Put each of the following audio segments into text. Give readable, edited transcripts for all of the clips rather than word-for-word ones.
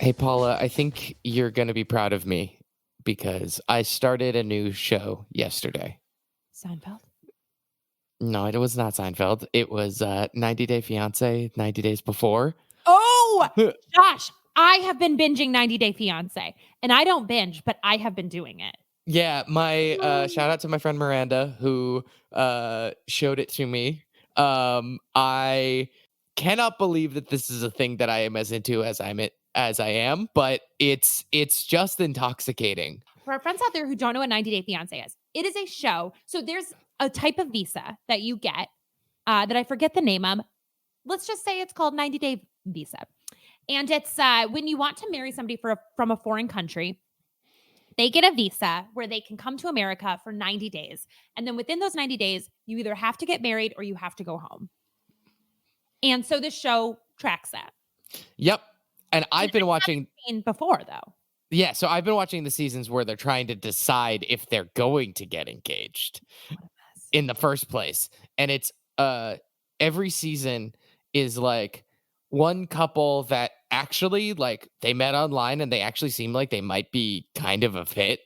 Hey, Paula, I think you're going to be proud of me because I started a new show yesterday. Seinfeld? No, it was not Seinfeld. It was 90 Day Fiance, 90 Days Before. Oh, Josh, I have been binging 90 Day Fiance. And I don't binge, but I have been doing it. Yeah, my shout out to my friend Miranda who showed it to me. I cannot believe that this is a thing that I am as into as I am, but it's just intoxicating. For our friends out there who don't know what 90 Day Fiance is, it is a show. So there's a type of visa that you get that I forget the name of. Let's just say it's called 90 Day Visa. And it's when you want to marry somebody from a foreign country, they get a visa where they can come to America for 90 days. And then within those 90 days, you either have to get married or you have to go home. And so this show tracks that. Yep. And I've been watching before, though. Yeah, so I've been watching the seasons where they're trying to decide if they're going to get engaged in the first place. And it's every season is like one couple that actually like they met online and they actually seem like they might be kind of a fit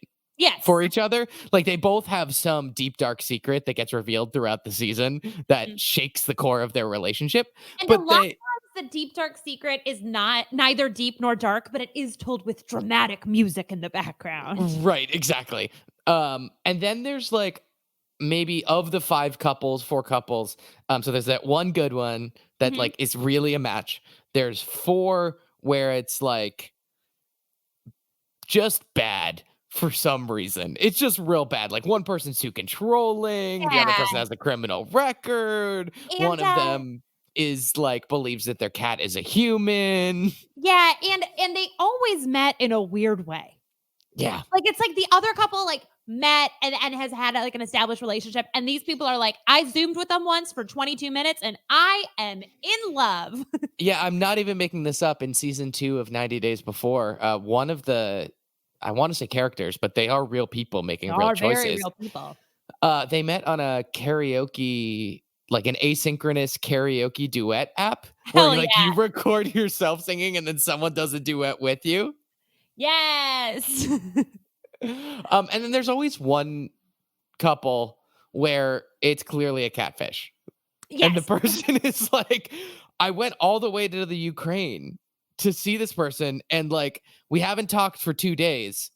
for each other. Like they both have some deep dark secret that gets revealed throughout the season that shakes the core of their relationship. And but a lot of times the deep dark secret is neither deep nor dark, but it is told with dramatic music in the background. Right, exactly. And then there's like maybe of the four couples. So there's that one good one that like is really a match. There's 4 where it's like just bad for some reason. It's just real bad. Like one person's too controlling. The other person has a criminal record. And one of them is like believes that their cat is a human. Yeah, and they always met in a weird way. Yeah. Like it's like the other couple like met and has had like an established relationship, and these people are like, I zoomed with them once for 22 minutes and I am in love. Yeah, I'm not even making this up. In season 2 of 90 Days Before, one of the, I want to say characters, but they are real people making real choices. Very real people. They met on a karaoke, like an asynchronous karaoke duet app where like you record yourself singing and then someone does a duet with you. Yes. And then there's always one couple where it's clearly a catfish. Yes. And the person is like, I went all the way to the Ukraine to see this person, and like we haven't talked for 2 days,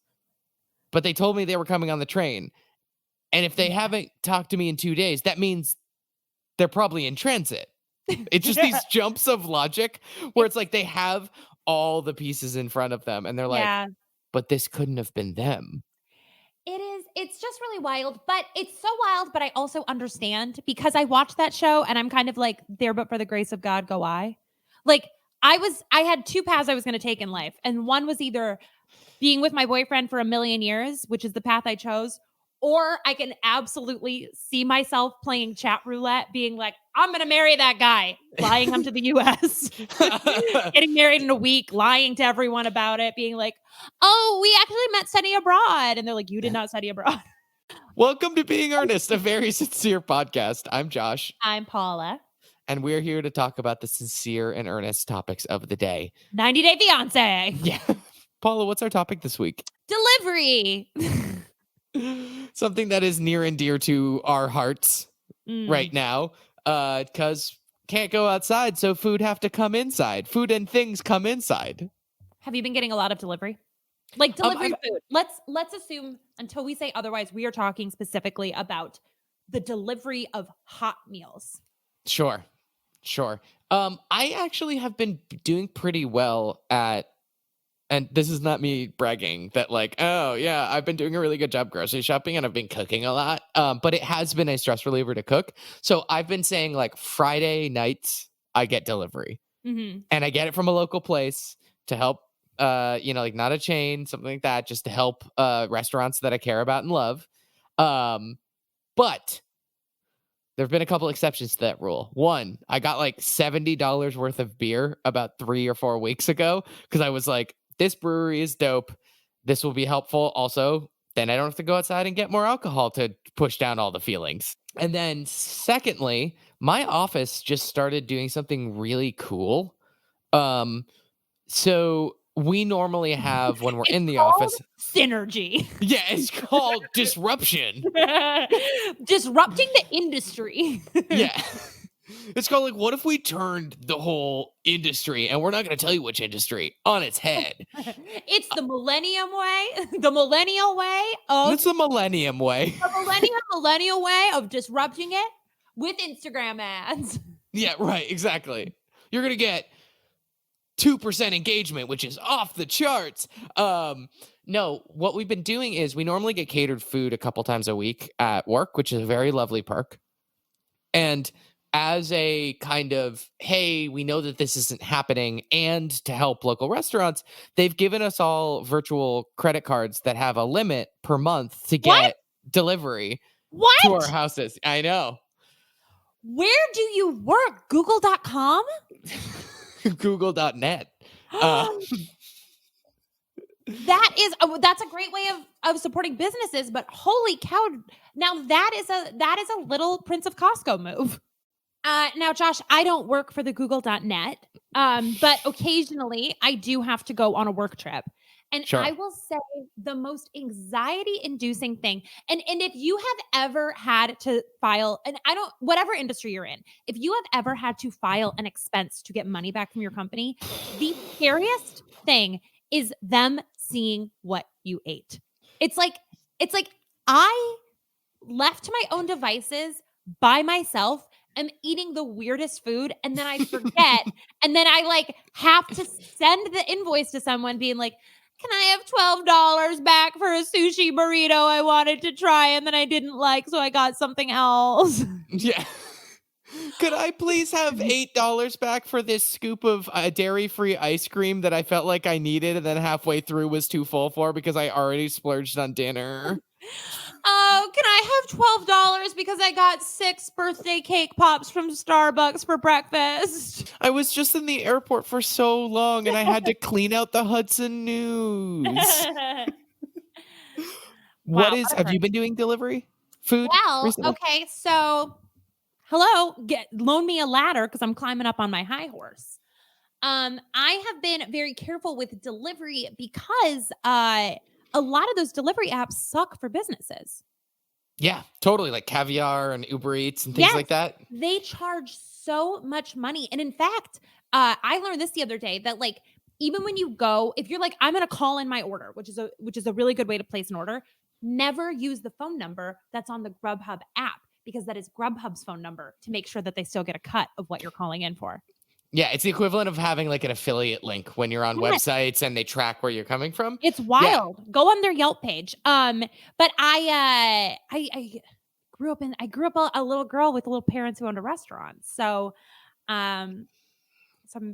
but they told me they were coming on the train. And if they haven't talked to me in 2 days, that means they're probably in transit. It's just these jumps of logic where it's like they have all the pieces in front of them and they're like, but this couldn't have been them. It's just really wild, but it's so wild, but I also understand because I watched that show and I'm kind of like, there but for the grace of God go I. Like I had 2 paths I was going to take in life, and one was either being with my boyfriend for a million years, which is the path I chose, or I can absolutely see myself playing chat roulette, being like, I'm going to marry that guy, flying him to the U.S., getting married in a week, lying to everyone about it, being like, oh, we actually met studying abroad. And they're like, you did not study abroad. Welcome to Being Earnest, a very sincere podcast. I'm Josh. I'm Paula. And we're here to talk about the sincere and earnest topics of the day. 90 Day Fiance. Yeah. Paula, what's our topic this week? Delivery. Something that is near and dear to our hearts right now, because can't go outside, so food have to come inside. Food and things come inside. Have you been getting a lot of delivery? Like delivery food. Let's assume until we say otherwise, we are talking specifically about the delivery of hot meals. Sure. I actually have been doing pretty well at, and this is not me bragging that like, oh yeah, I've been doing a really good job grocery shopping and I've been cooking a lot. But it has been a stress reliever to cook. So I've been saying like Friday nights, I get delivery and I get it from a local place to help, like not a chain, something like that, just to help restaurants that I care about and love. But there have been a couple exceptions to that rule. One, I got like $70 worth of beer about 3 or 4 weeks ago because I was like, this brewery is dope. This will be helpful. Also, then I don't have to go outside and get more alcohol to push down all the feelings. And then secondly, my office just started doing something really cool. So we normally have when we're It's in the called office. synergy. Yeah, it's called disruption. Disrupting the industry. Yeah. It's called like, what if we turned the whole industry, and we're not going to tell you which industry, on its head? It's the millennium way, the millennial way of It's the millennium way. the millennial way of disrupting it with Instagram ads. Yeah, right, exactly. You're going to get 2% engagement, which is off the charts. No, what we've been doing is we normally get catered food a couple times a week at work, which is a very lovely perk. And as a kind of, hey, we know that this isn't happening, and to help local restaurants, they've given us all virtual credit cards that have a limit per month to get delivery to our What? houses. I know. Where do you work? Google.com? Google.net. That's a great way of supporting businesses, but holy cow. Now that is a little Prince of Costco move. Now, Josh, I don't work for the Google.net, but occasionally I do have to go on a work trip. And Sure. I will say the most anxiety-inducing thing, and if you have ever had to file, and whatever industry you're in, if you have ever had to file an expense to get money back from your company, the scariest thing is them seeing what you ate. It's like I left to my own devices by myself. I'm eating the weirdest food, and then I forget, and then I like have to send the invoice to someone being like, can I have $12 back for a sushi burrito I wanted to try and then I didn't like, so I got something else? Yeah. Could I please have $8 back for this scoop of dairy-free ice cream that I felt like I needed and then halfway through was too full for because I already splurged on dinner? Oh, can I have $12 because I got 6 birthday cake pops from Starbucks for breakfast? I was just in the airport for so long and I had to clean out the Hudson News. Have you been doing delivery food? Well, recently? okay, so hello, loan me a ladder because I'm climbing up on my high horse. I have been very careful with delivery because a lot of those delivery apps suck for businesses. Yeah, totally. Like Caviar and Uber Eats and things like that. They charge so much money. And in fact, I learned this the other day that like, even when you go, if you're like, I'm going to call in my order, which is a really good way to place an order, never use the phone number that's on the Grubhub app because that is Grubhub's phone number to make sure that they still get a cut of what you're calling in for. Yeah, it's the equivalent of having like an affiliate link when you're on websites and they track where you're coming from. It's wild. Yeah. Go on their Yelp page. But I grew up a little girl with little parents who owned a restaurant. So I'm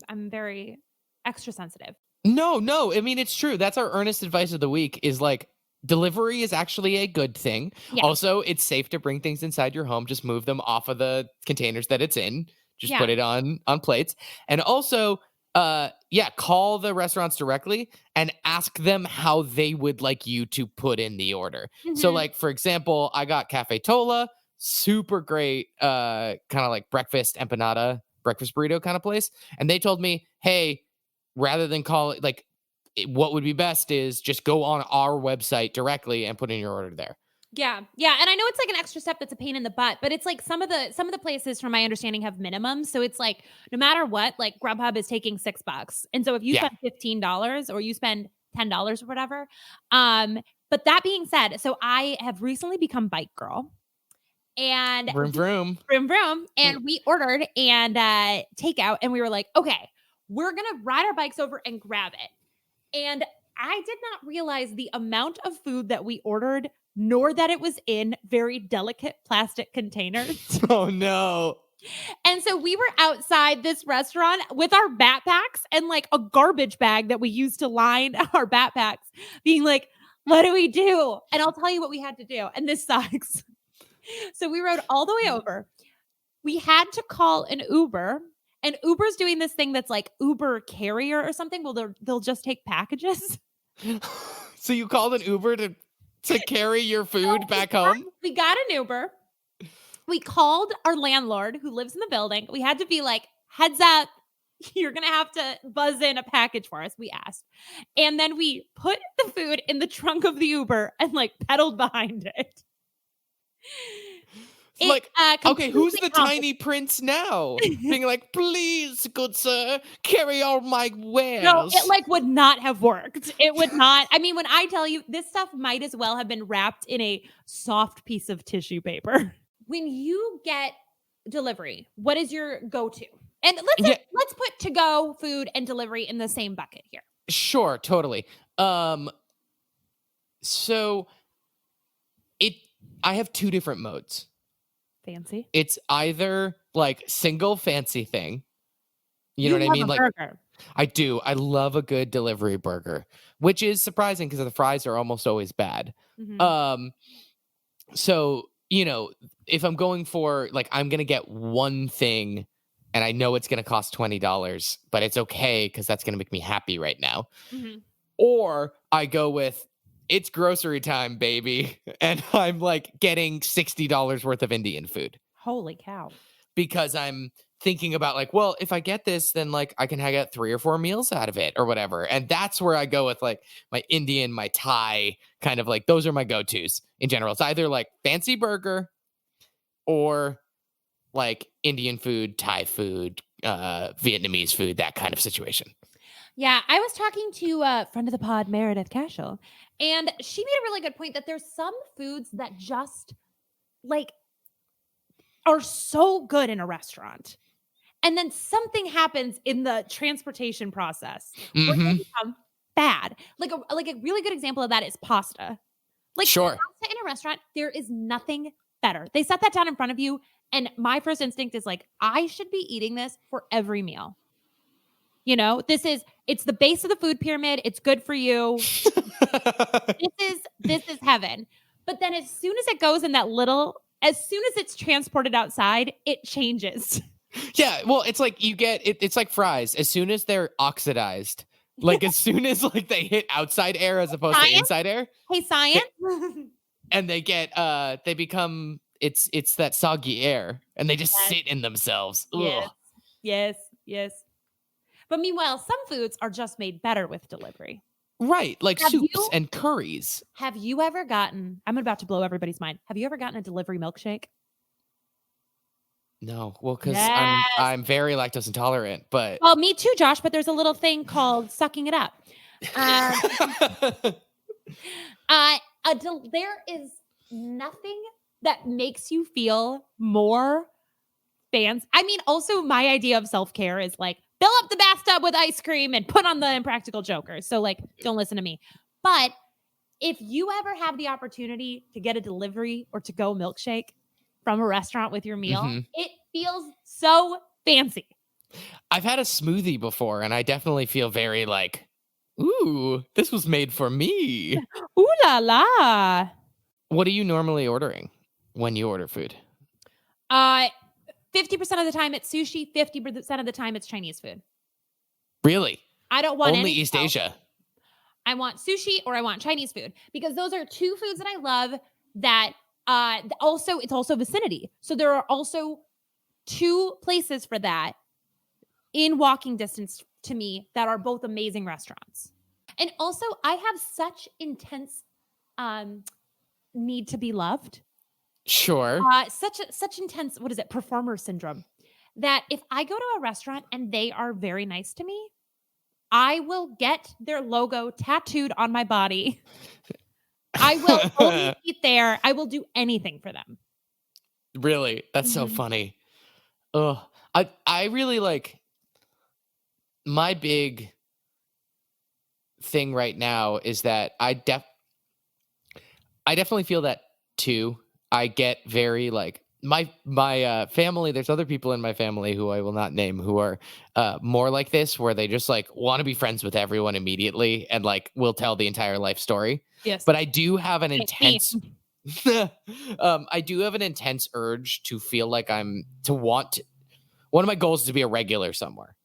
very extra sensitive. No. I mean, it's true. That's our earnest advice of the week is like delivery is actually a good thing. Yeah. Also, it's safe to bring things inside your home. Just move them off of the containers that it's in. Just put it on plates. And also, call the restaurants directly and ask them how they would like you to put in the order. Mm-hmm. So like, for example, I got Cafe Tola, super great, kind of like breakfast burrito kind of place. And they told me, hey, rather than call it, like, what would be best is just go on our website directly and put in your order there. Yeah. And I know it's like an extra step that's a pain in the butt, but it's like some of the places, from my understanding, have minimums. So it's like no matter what, like Grubhub is taking $6. And so if you spend $15 or you spend $10 or whatever. But that being said, so I have recently become Bike Girl. And vroom. And we ordered and takeout, and we were like, okay, we're gonna ride our bikes over and grab it. And I did not realize the amount of food that we ordered, nor that it was in very delicate plastic containers. Oh, no. And so we were outside this restaurant with our backpacks and like a garbage bag that we used to line our backpacks, being like, what do we do? And I'll tell you what we had to do. And this sucks. So we rode all the way over. We had to call an Uber. And Uber's doing this thing that's like Uber Carrier or something. Well, they'll just take packages. So you called an Uber to carry your food back home? We got an Uber. We called our landlord who lives in the building. We had to be like, heads up, you're going to have to buzz in a package for us, we asked. And then we put the food in the trunk of the Uber and like pedaled behind it. Like, okay, who's the completely tiny prince now? Being like, please, good sir, carry all my wares. No, it like would not have worked. It would not. I mean, when I tell you this stuff might as well have been wrapped in a soft piece of tissue paper. When you get delivery, what is your go-to? And let's put to-go food and delivery in the same bucket here. Sure, totally. So I have two different modes. Fancy. It's either like single fancy thing. You know what I mean? Like burger. I do. I love a good delivery burger, which is surprising because the fries are almost always bad. Mhm. So, you know, if I'm going for like I'm going to get one thing and I know it's going to cost $20, but it's okay because that's going to make me happy right now. Mhm. Or I go with it's grocery time, baby. And I'm like getting $60 worth of Indian food. Holy cow. Because I'm thinking about like, well, if I get this, then like I can get 3 or 4 meals out of it or whatever. And that's where I go with like my Indian, my Thai kind of like those are my go-tos in general. It's either like fancy burger or like Indian food, Thai food, Vietnamese food, that kind of situation. Yeah, I was talking to a friend of the pod, Meredith Cashel, and she made a really good point that there's some foods that just like are so good in a restaurant. And then something happens in the transportation process where they become bad. Like a really good example of that is pasta. Like sure. Pasta in a restaurant, there is nothing better. They set that down in front of you, and my first instinct is like, I should be eating this for every meal. You know, it's the base of the food pyramid. It's good for you. This is heaven. But then as soon as it goes in as soon as it's transported outside, it changes. Yeah, well, it's like you get it's like fries. As soon as they're oxidized, like as soon as like they hit outside air as opposed to inside air. Hey, science. And they get they become it's that soggy air and they just sit in themselves. Yes. But meanwhile, some foods are just made better with delivery. Right, like soups and curries. Have you ever gotten, I'm about to blow everybody's mind. Have you ever gotten a delivery milkshake? No, well, because I'm very lactose intolerant, but well, me too, Josh. But there's a little thing called sucking it up. There is nothing that makes you feel more fancy. I mean, also my idea of self-care is like fill up the bathtub with ice cream and put on the Impractical Jokers. So like, don't listen to me. But if you ever have the opportunity to get a delivery or to go milkshake from a restaurant with your meal, it feels so fancy. I've had a smoothie before and I definitely feel very like, ooh, this was made for me. Ooh la la. What are you normally ordering when you order food? 50% of the time it's sushi, 50% of the time it's Chinese food. Really? I don't want only East Asia. I want sushi or I want Chinese food because those are two foods that I love that it's also vicinity. So there are also two places for that in walking distance to me that are both amazing restaurants. And also I have such intense need to be loved. Sure. Such intense, what is it, performer syndrome, that if I go to a restaurant and they are very nice to me, I will get their logo tattooed on my body. I will only eat there. I will do anything for them. Really? That's so funny. I really like my big thing right now is that I definitely feel that too. I get very like my family, there's other people in my family who I will not name who are more like this, where they just like want to be friends with everyone immediately and like will tell the entire life story. Yes. But I do have an intense I do have an intense urge to feel like one of my goals is to be a regular somewhere.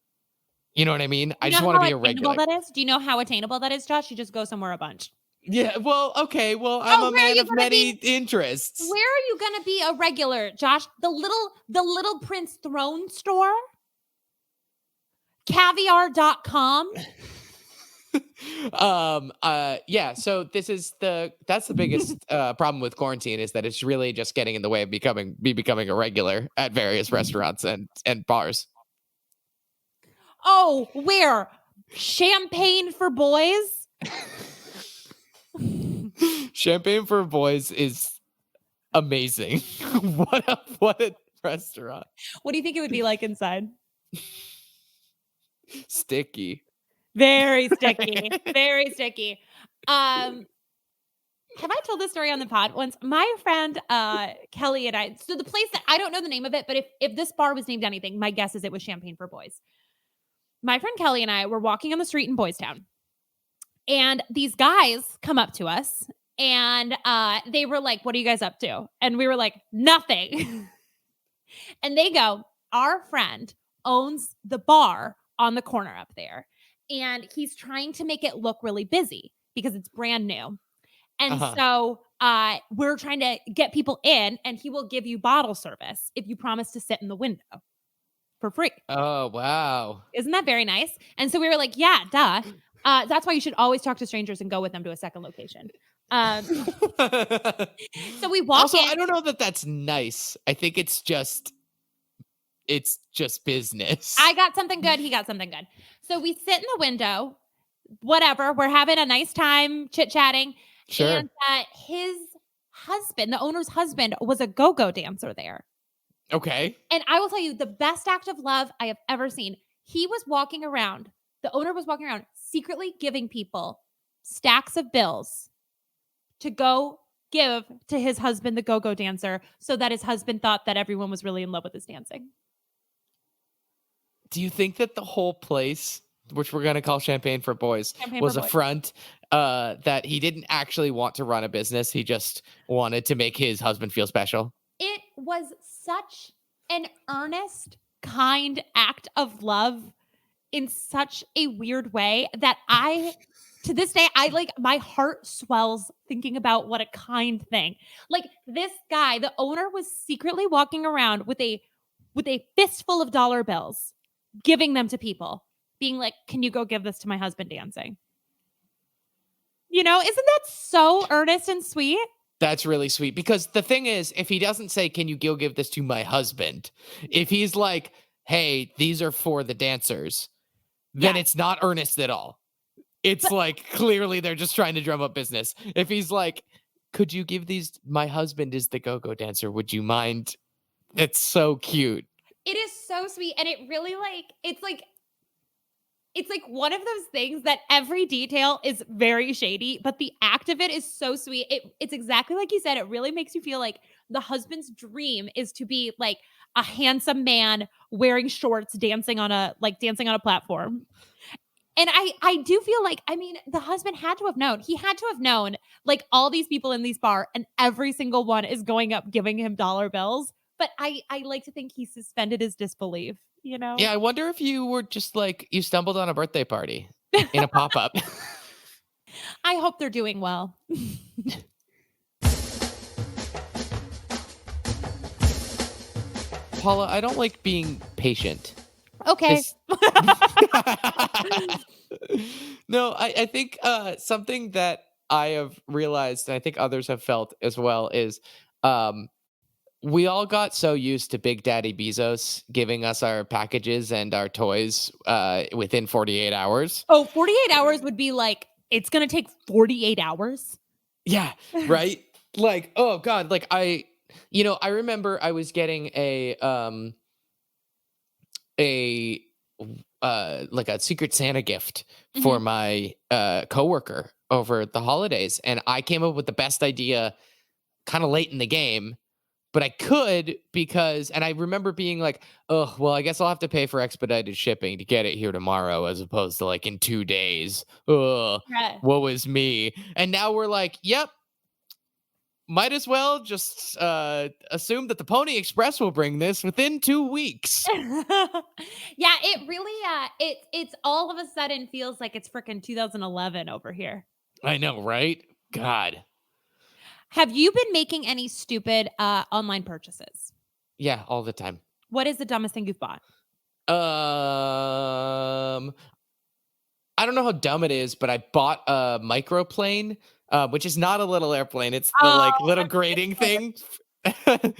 You know what I mean? I just want to be a regular. That is? Do you know how attainable that is, Josh? You just go somewhere a bunch. Yeah, well, okay. Well, I'm a man of many interests. Where are you going to be a regular, Josh? The little Prince Throne store? Caviar.com. Yeah, so that's the biggest problem with quarantine, is that it's really just getting in the way of becoming a regular at various restaurants and bars. Oh, where? Champagne for Boys? Champagne for Boys is amazing. What a restaurant. What do you think it would be like inside? Sticky. Very sticky. Very sticky. Have I told this story on the pod once? My friend Kelly and I, so the place that I don't know the name of it, but if this bar was named anything, my guess is it was Champagne for Boys. My friend Kelly and I were walking on the street in Boys Town, and these guys come up to us, and they were like, "What are you guys up to?" And we were like, "Nothing." And they go, "Our friend owns the bar on the corner up there, and he's trying to make it look really busy because it's brand new. And so we're trying to get people in, and he will give you bottle service if you promise to sit in the window for free." Oh, wow. Isn't that very nice? And so we were like, yeah, duh. That's why you should always talk to strangers and go with them to a second location. So we walk Also, in. I don't know that that's nice. I think it's just business. I got something good. He got something good. So we sit in the window, whatever. We're having a nice time chit-chatting. Sure. And his husband, the owner's husband, was a go-go dancer there. Okay. And I will tell you, the best act of love I have ever seen. He was walking around. The owner was walking around secretly giving people stacks of bills to go give to his husband, the go-go dancer, so that his husband thought that everyone was really in love with his dancing. Do you think that the whole place, which we're going to call Champagne for Boys, was a front, that he didn't actually want to run a business? He just wanted to make his husband feel special? It was such an earnest, kind act of love in such a weird way that to this day, my heart swells thinking about what a kind thing. Like, this guy, the owner, was secretly walking around with a fistful of dollar bills, giving them to people, being like, "Can you go give this to my husband dancing?" Isn't that so earnest and sweet? That's really sweet, because the thing is, if he doesn't say, "Can you go give this to my husband?" If he's like, "Hey, these are for the dancers," then it's not earnest at all. It's like, clearly they're just trying to drum up business. If he's like, "Could you give these, my husband is the go-go dancer, would you mind?" It's so cute. It is so sweet. And it really it's like one of those things that every detail is very shady, but the act of it is so sweet. It's exactly like you said. It really makes you feel like the husband's dream is to be like a handsome man wearing shorts, dancing on a platform. And I do feel like, the husband had to have known. He had to have known, like, all these people in these bar, and every single one is going up giving him dollar bills. But I like to think he suspended his disbelief, Yeah, I wonder if you were just like, you stumbled on a birthday party in a pop-up. I hope they're doing well. Paula, I don't like being patient. Okay. No, I think something that I have realized, and I think others have felt as well, is we all got so used to Big Daddy Bezos giving us our packages and our toys within 48 hours. Oh, 48 hours would be like, it's going to take 48 hours? Yeah, right? Like, oh God, like I remember I was getting a Secret Santa gift for my coworker over the holidays, and I came up with the best idea kind of late in the game, but I could, and I remember being like, "Oh, well, I guess I'll have to pay for expedited shipping to get it here tomorrow, as opposed to like in 2 days." Ugh, woe is me. And now we're like, "Yep, might as well just assume that the Pony Express will bring this within 2 weeks." Yeah, it really it's all of a sudden feels like it's freaking 2011 over here. I know, right? God. Have you been making any stupid online purchases? Yeah, all the time. What is the dumbest thing you've bought? I don't know how dumb it is, but I bought a microplane, which is not a little airplane. It's the Oh, like little that's grating ridiculous. thing,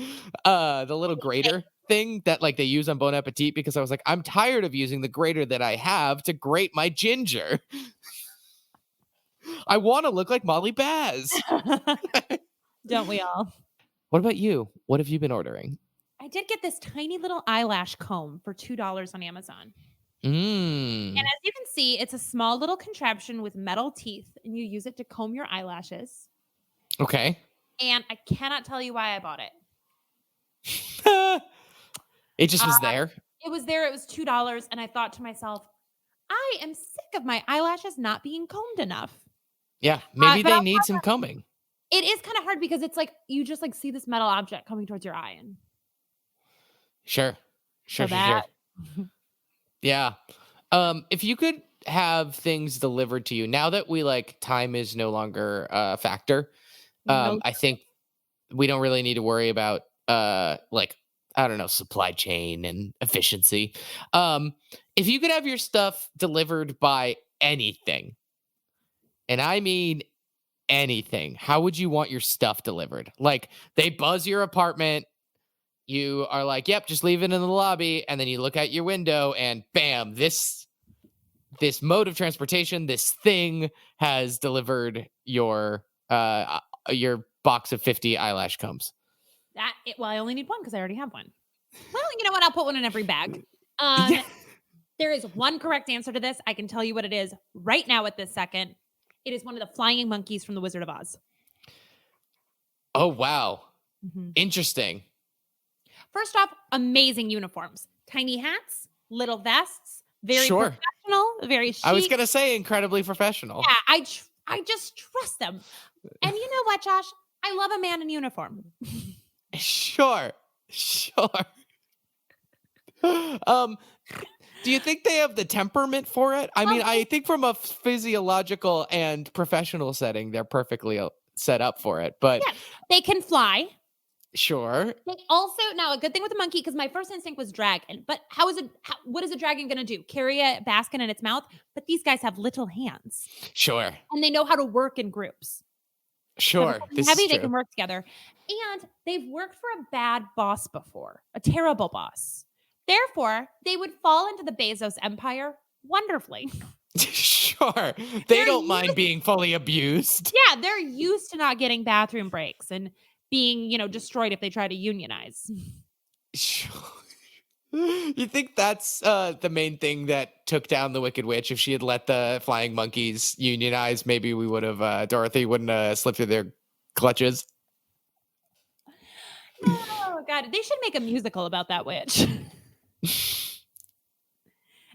the little grater thing that like they use on Bon Appetit because I was like, I'm tired of using the grater that I have to grate my ginger. I want to look like Molly Baz. Don't we all? What about you? What have you been ordering? I did get this tiny little eyelash comb for $2 on Amazon. And Mm. as you can see, it's a small little contraption with metal teeth, and you use it to comb your eyelashes. Okay. And I cannot tell you why I bought it. It just was there. It was there. It was $2. And I thought to myself, I am sick of my eyelashes not being combed enough. Yeah, maybe but they I'll need some combing. It is kind of hard because it's like you just like see this metal object coming towards your eye. And Sure. so that, Yeah. If you could have things delivered to you now that we like time is no longer a factor, no, I think we don't really need to worry about like I don't know, supply chain and efficiency. If you could have your stuff delivered by anything, and I mean anything, how would you want your stuff delivered? Like they buzz your apartment, you are like, yep, just leave it in the lobby, and then you look out your window and bam, this mode of transportation, this thing has delivered your box of 50 eyelash combs. well, I only need one because I already have one. Well, you know what? I'll put one in every bag. Yeah. There is one correct answer to this. I can tell you what it is right now at this second. It is one of the flying monkeys from The Wizard of Oz. Oh, wow. Mm-hmm. Interesting. First off, amazing uniforms. Tiny hats, little vests, very professional, very chic. I was going to say incredibly professional. Yeah, I just trust them. And you know what, Josh? I love a man in uniform. Sure. Do you think they have the temperament for it? I mean, I think from a physiological and professional setting, they're perfectly set up for it. But yeah, they can fly. Sure. They also, now a good thing with a monkey, because my first instinct was dragon, but what is a dragon going to do? Carry a basket in its mouth? But these guys have little hands. Sure. And they know how to work in groups. Sure. So this heavy, they can work together. And they've worked for a bad boss before, a terrible boss. Therefore, they would fall into the Bezos empire wonderfully. Sure. They don't mind being fully abused. Yeah, they're used to not getting bathroom breaks and being, destroyed if they try to unionize. Sure. You think that's the main thing that took down the Wicked Witch? If she had let the flying monkeys unionize, maybe we would have, Dorothy wouldn't have slipped through their clutches. Oh, God. They should make a musical about that witch.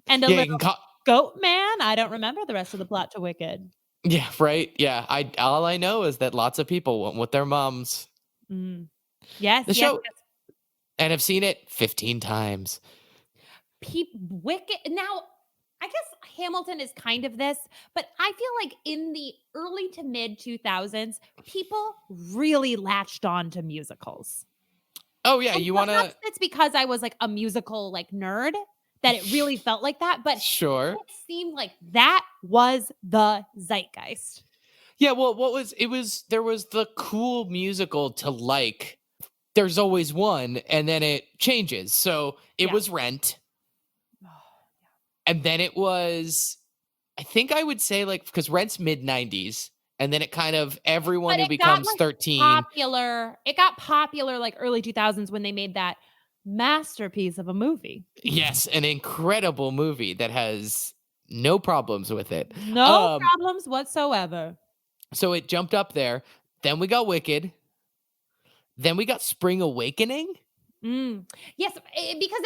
And a little goat man. I don't remember the rest of the plot to Wicked. Yeah, right. Yeah. All I know is that lots of people went with their moms. Yes. The show. And I've seen it 15 times. Wicked. Now, I guess Hamilton is kind of this, but I feel like in the early to mid 2000s, people really latched on to musicals. Oh, yeah. You want to. It's because I was like a musical nerd that it really felt like that. But sure, it seemed like that was the zeitgeist. Yeah. Well, there was the cool musical to like. There's always one, and then it changes. So it was Rent. And then it was, I think I would say because Rent's mid-90s. And then it kind of, everyone who becomes 13. It got popular early 2000s when they made that masterpiece of a movie. Yes, an incredible movie that has no problems with it. No problems whatsoever. So it jumped up there. Then we got Wicked. Then we got Spring Awakening. Yes, because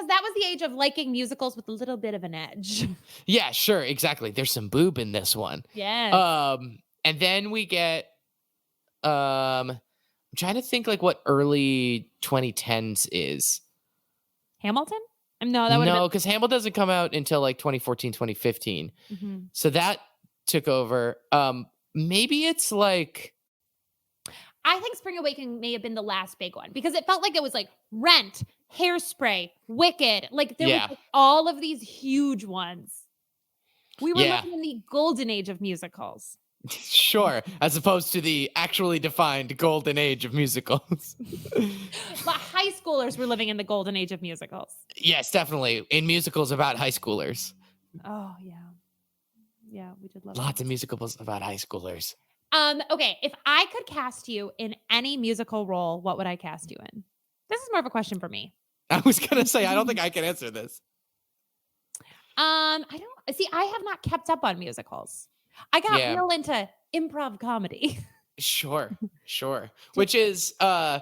that was the age of liking musicals with a little bit of an edge. Yeah, sure, exactly. There's some boob in this one. Yeah. And then we get I'm trying to think what early 2010s is. Hamilton? No, that would No, because Hamilton doesn't come out until 2014, 2015. Mm-hmm. So that took over. Maybe it's I think Spring Awakening may have been the last big one because it felt like it was Rent, Hairspray, Wicked. Like there was Yeah. like, all of these huge ones. We were Yeah. living in the golden age of musicals. Sure. As opposed to the actually defined golden age of musicals. But high schoolers were living in the golden age of musicals. Yes, definitely. In musicals about high schoolers. Oh yeah. Yeah, we did love Lots that. of musicals about high schoolers. Okay, if I could cast you in any musical role, what would I cast you in? This is more of a question for me. I was gonna say, I don't think I can answer this. I don't see. I have not kept up on musicals. I got Yeah. real into improv comedy, Sure. Which is a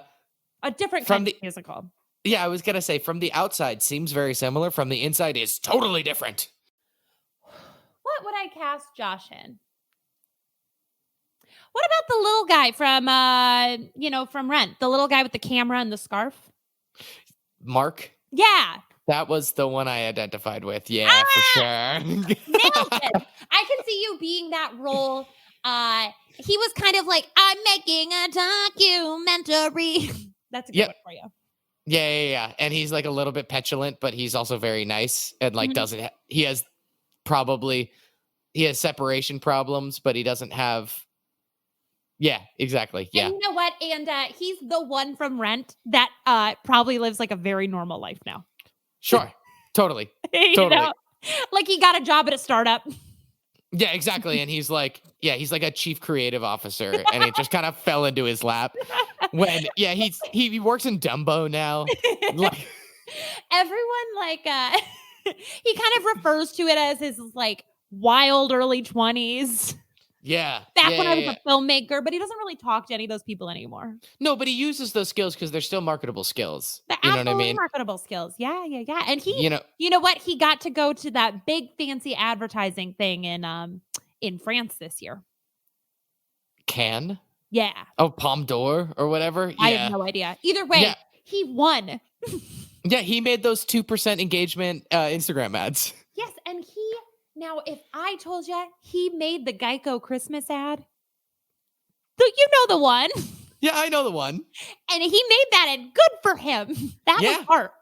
different From kind the- of musical. yeah, I was gonna say from the outside seems very similar. From the inside is totally different. What would I cast Josh in? What about the little guy from from Rent? The little guy with the camera and the scarf? Mark, Yeah. that was the one I identified with. Yeah, for sure. Nailed it. I can see you being that role. He was kind of like, I'm making a documentary. That's a good Yep. one for you. Yeah. And he's like a little bit petulant, but he's also very nice and like Mhm. he has separation problems, but he doesn't have. Yeah, exactly. Yeah. And you know what? And he's the one from Rent that probably lives like a very normal life now. Sure. Totally. You Totally. know? Like he got a job at a startup. Yeah, exactly. And he's like a chief creative officer, and it just kind of fell into his lap. When he works in Dumbo now. Like, Everyone like he kind of refers to it as his like wild early 20s. yeah. Back when I was yeah. a filmmaker, but he doesn't really talk to any of those people anymore. No, but he uses those skills because they're still marketable skills. The You know what I absolutely mean? marketable skills. Yeah. And You know, you know what? He got to go to that big fancy advertising thing in France this year. Cannes? Yeah. Oh, Palme d'Or or whatever. I Yeah. have no idea. Either way, Yeah. he won. Yeah, he made those 2% engagement Instagram ads. Yes, and now if I told you he made the Geico Christmas ad, so you know the one, Yeah, I know the one. and he made that and good for him. That Yeah. was art,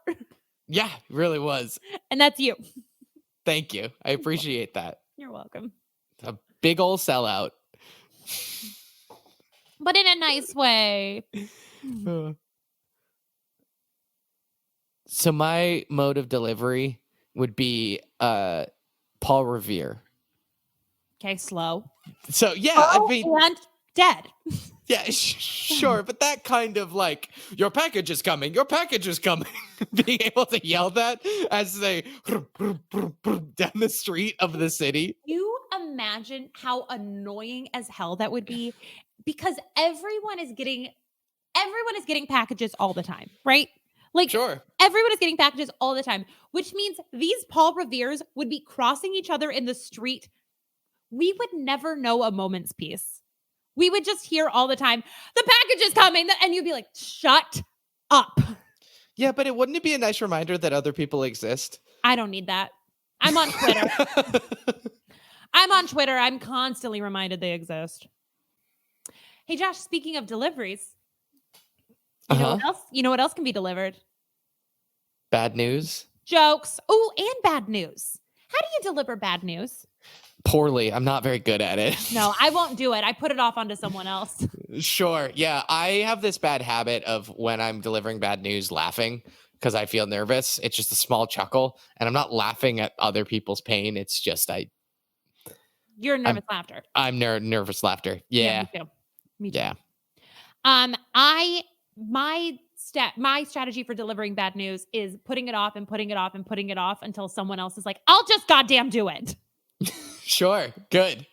Yeah, it really was. and that's you. Thank you. I appreciate that. You're welcome, A big old sellout. but in a nice way. So my mode of delivery would be Paul Revere. Okay, slow. So yeah, I mean, and dead. yeah, sure, but that kind of like your package is coming, being able to yell that as they down the street of the city. You imagine how annoying as hell that would be, because everyone is getting packages all the time, right? Like Sure. everyone is getting packages all the time, which means these Paul Reveres would be crossing each other in the street. We would never know a moment's peace. We would just hear all the time, the package is coming. And you'd be like, shut up. Yeah, but wouldn't it be a nice reminder that other people exist? I don't need that. I'm on Twitter. I'm constantly reminded they exist. Hey, Josh, speaking of deliveries, you know what else? You know what else can be delivered? Bad news? Jokes. Oh, and bad news. How do you deliver bad news? Poorly. I'm not very good at it. No, I won't do it. I put it off onto someone else. Sure. Yeah. I have this bad habit of when I'm delivering bad news laughing because I feel nervous. It's just a small chuckle. And I'm not laughing at other people's pain. It's just You're nervous laughter. I'm nervous laughter. Yeah. Me too. Yeah. My strategy for delivering bad news is putting it off and putting it off and putting it off until someone else is like, I'll just goddamn do it. Sure. Good.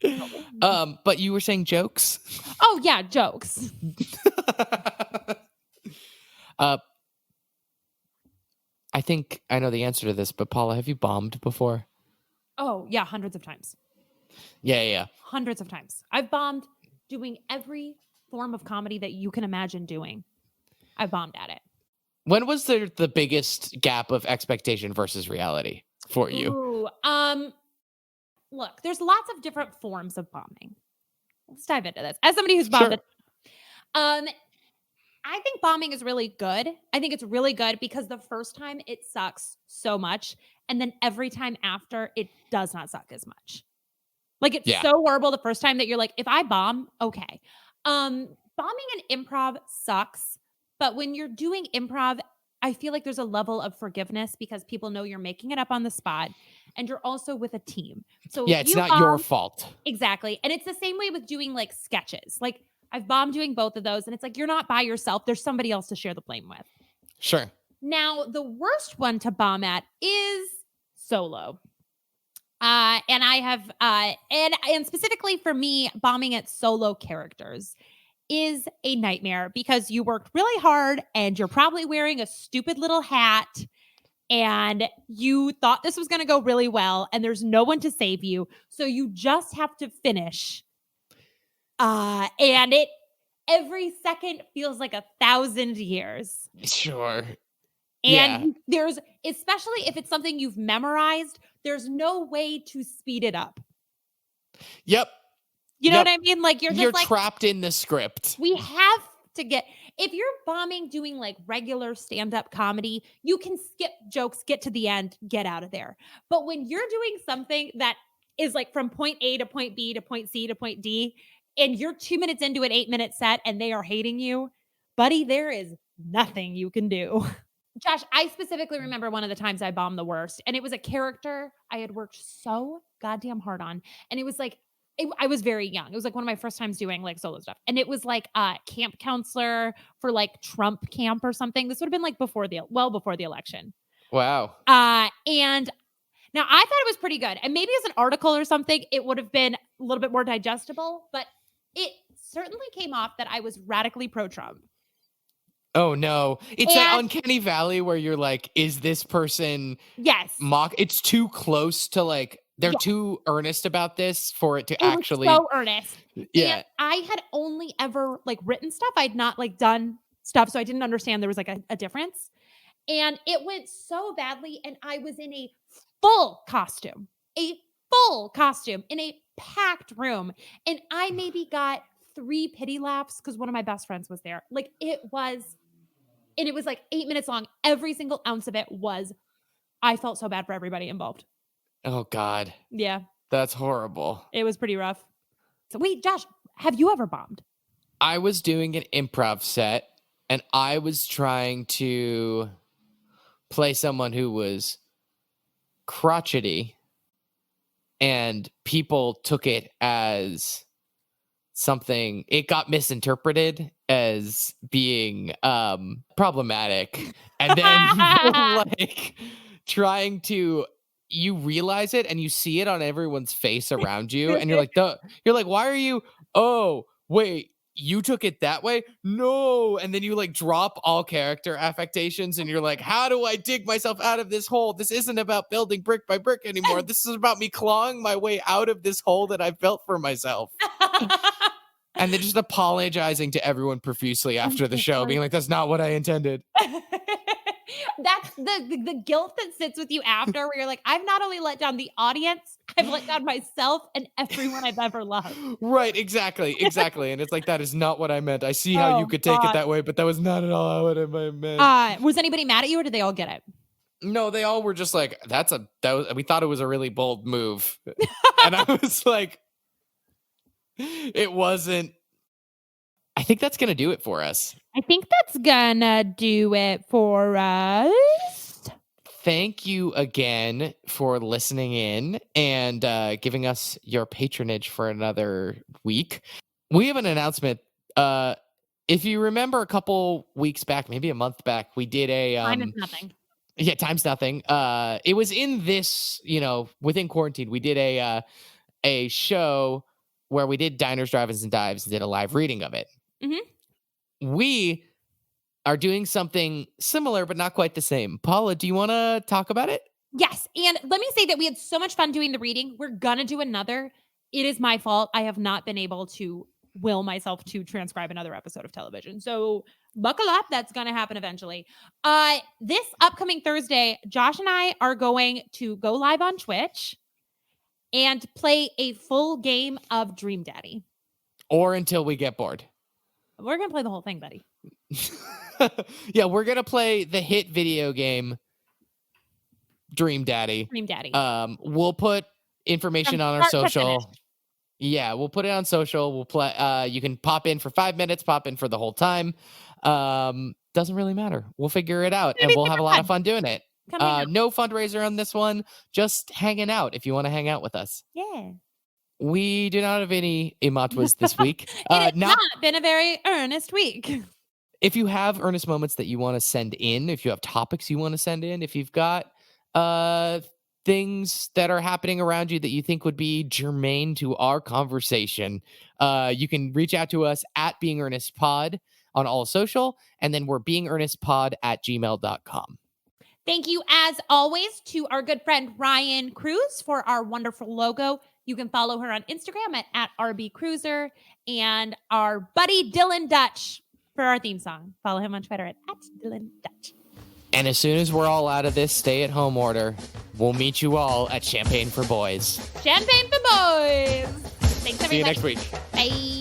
But you were saying jokes? Oh yeah, jokes. I think I know the answer to this, but Paula, have you bombed before? Oh yeah, hundreds of times. Yeah. Hundreds of times. I've bombed doing every form of comedy that you can imagine doing. I bombed at it. When was there the biggest gap of expectation versus reality for you? Ooh, look, there's lots of different forms of bombing. Let's dive into this. As somebody who's bombed, Sure. I think bombing is really good. I think it's really good because the first time it sucks so much, and then every time after it does not suck as much. Like, it's Yeah. so horrible the first time that you're like, if I bomb, okay. Bombing in improv sucks, but when you're doing improv, I feel like there's a level of forgiveness because people know you're making it up on the spot and you're also with a team. So if Yeah, it's you not your bomb, fault. exactly. And it's the same way with doing like sketches. Like I've bombed doing both of those, and it's like you're not by yourself. There's somebody else to share the blame with. Sure. Now, the worst one to bomb at is solo. And I have and specifically for me, bombing at solo characters is a nightmare because you worked really hard and you're probably wearing a stupid little hat and you thought this was going to go really well and there's no one to save you. So you just have to finish. And it every second feels like 1,000 years. Sure. And Yeah. there's, especially if it's something you've memorized, there's no way to speed it up. Yep. You know Yep. what I mean? Like you're just like, trapped in the script. we have to get, if you're bombing doing like regular stand-up comedy, you can skip jokes, get to the end, get out of there. But when you're doing something that is like from point A to point B to point C to point D, and you're 2 minutes into an 8-minute set and they are hating you, buddy, there is nothing you can do. Josh, I specifically remember one of the times I bombed the worst, and it was a character I had worked so goddamn hard on. And it was like, I was very young. It was like one of my first times doing like solo stuff. And it was like a camp counselor for like Trump camp or something. This would have been like before the election. Wow. And now I thought it was pretty good. And maybe as an article or something, it would have been a little bit more digestible, but it certainly came off that I was radically pro-Trump. Oh no. It's that uncanny valley where you're like, is this person it's too close to like they're too earnest about this for it to actually was so earnest. Yeah. And I had only ever like written stuff. I'd not like done stuff, so I didn't understand there was like a difference. And it went so badly, and I was in a full costume in a packed room, and I maybe got 3 pity laughs because one of my best friends was there. Like it was like 8 minutes long. Every single ounce of it was, I felt so bad for everybody involved. Oh God. Yeah. That's horrible. It was pretty rough. So wait, Josh, have you ever bombed? I was doing an improv set and I was trying to play someone who was crotchety, and people took it as something, it got misinterpreted as being problematic, and then like trying to, you realize it and you see it on everyone's face around you and you're like why are you, oh wait, you took it that way? No. And then you like drop all character affectations and you're like, how do I dig myself out of this hole? This isn't about building brick by brick anymore. This is about me clawing my way out of this hole that I've built for myself. And then just apologizing to everyone profusely after the show, being like, that's not what I intended. That's the guilt that sits with you after, where you're like, I've not only let down the audience, I've let down myself and everyone I've ever loved. Right, exactly. And it's like, that is not what I meant. I see how you could take it that way, but that was not at all what I meant. Was anybody mad at you, or did they all get it? No, they all were just like, we thought it was a really bold move. And I was like, it wasn't. I think that's going to do it for us. I think that's going to do it for us. Thank you again for listening in and giving us your patronage for another week. We have an announcement. If you remember a couple weeks back, maybe a month back, we did a... Time is nothing. Yeah, time's nothing. It was in this, within quarantine, we did a show where we did Diners, Drive-Ins, and Dives and did a live reading of it. Mm-hmm. We are doing something similar, but not quite the same. Paula, do you want to talk about it? Yes. And let me say that we had so much fun doing the reading. We're going to do another. It is my fault. I have not been able to will myself to transcribe another episode of television. So buckle up. That's going to happen eventually. This upcoming Thursday, Josh and I are going to go live on Twitch and play a full game of Dream Daddy. Or until we get bored. We're going to play the whole thing, buddy. Yeah, we're going to play the hit video game Dream Daddy. Dream Daddy. We'll put information on our social. Yeah, we'll put it on social. We'll play. You can pop in for 5 minutes, pop in for the whole time. Doesn't really matter. We'll figure it out, and we'll have a lot of fun doing it. No fundraiser on this one. Just hanging out if you want to hang out with us. Yeah. We do not have any imatwas this week. It has not been a very earnest week. If you have earnest moments that you want to send in, if you have topics you want to send in, if you've got things that are happening around you that you think would be germane to our conversation, you can reach out to us at Being Earnest Pod on all social, and then we're beingearnestpod@gmail.com. Thank you, as always, to our good friend Ryan Cruz for our wonderful logo. You can follow her on Instagram at @RBCruiser, and our buddy Dylan Dutch for our theme song. Follow him on Twitter at Dylan Dutch. And as soon as we're all out of this stay-at-home order, we'll meet you all at Champagne for Boys. Champagne for Boys. Thanks, everybody. See you next week. Bye.